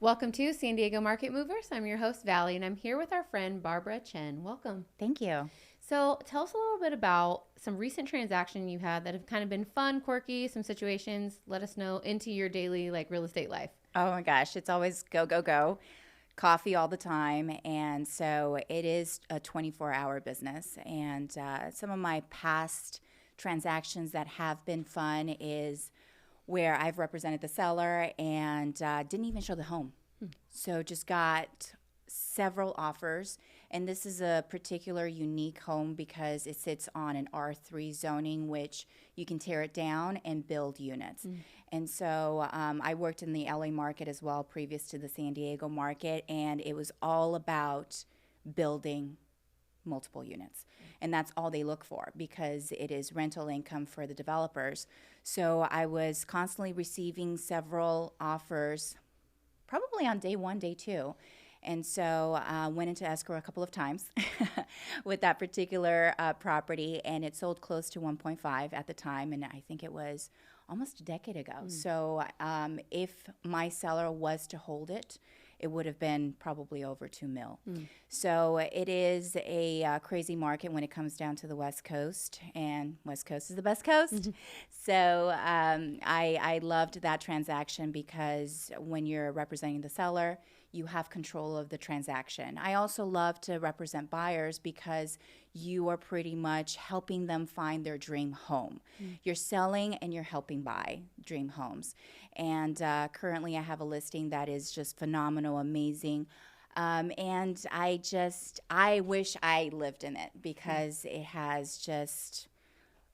Welcome to San Diego Market Movers. I'm your host, Valley, and I'm here with our friend, Barbara Chen. Welcome. Thank you. So tell us a little bit about some recent transactions you had that have kind of been fun, quirky, some situations. Let us know into your daily real estate life. Oh my gosh, it's always go, go, go. Coffee all the time. And so it is a 24-hour business. And some of my past transactions that have been fun is where I've represented the seller and didn't even show the home. So just got several offers. And this is a particular unique home because it sits on an R3 zoning, which you can tear it down and build units. And so I worked in the LA market as well, previous to the San Diego market, and it was all about building multiple units. And that's all they look for because it is rental income for the developers. So I was constantly receiving several offers, probably on day one, day two. And so went into escrow a couple of times with that particular property, and it sold close to 1.5 at the time, and I think it was almost a decade ago. So if my seller was to hold it, it would have been probably over $2 million. So it is a crazy market when it comes down to the West Coast, and West Coast is the best coast. So I loved that transaction because when you're representing the seller, you have control of the transaction. I also love to represent buyers because you are pretty much helping them find their dream home. You're selling and you're helping buy dream homes. And currently I have a listing that is just phenomenal, amazing. And I wish I lived in it because it has just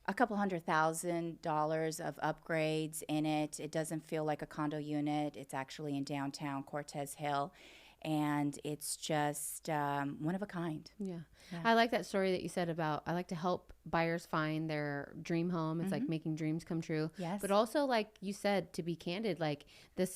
a couple $100,000 of upgrades in it. It doesn't feel like a condo unit. It's actually in downtown Cortez Hill, and it's just one of a kind. Yeah. I like that story that you said about I like to help buyers find their dream home. It's like making dreams come true. Yes. But also, like you said, to be candid, like the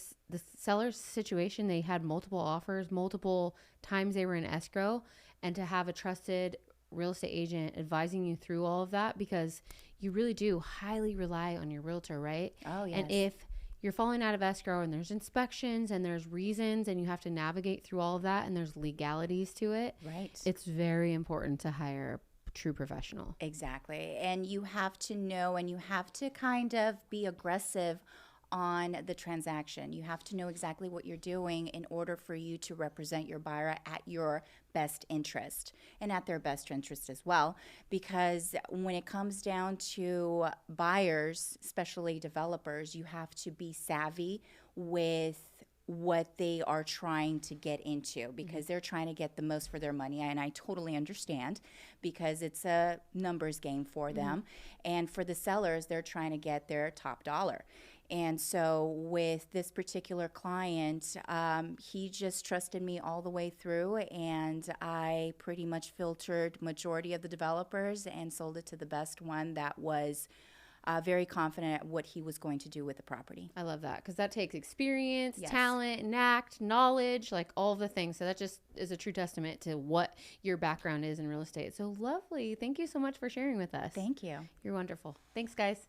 seller's situation, they had multiple offers, multiple times they were in escrow, and to have a trusted real estate agent advising you through all of that, because you really do highly rely on your realtor, right? Oh, yes. And if you're falling out of escrow and there's inspections and there's reasons and you have to navigate through all of that and there's legalities to it, Right. it's very important to hire a true professional. Exactly. And you have to know and you have to kind of be aggressive on the transaction. You have to know exactly what you're doing in order for you to represent your buyer at your best interest and at their best interest as well. Because when it comes down to buyers, especially developers, you have to be savvy with what they are trying to get into because they're trying to get the most for their money. And I totally understand because it's a numbers game for them. And for the sellers, they're trying to get their top dollar. And so with this particular client, he just trusted me all the way through, and I pretty much filtered majority of the developers and sold it to the best one that was very confident at what he was going to do with the property. I love that because that takes experience, Yes. talent, knack, knowledge, like all the things. So that just is a true testament to what your background is in real estate. So lovely. Thank you so much for sharing with us. Thank you. You're wonderful. Thanks, guys.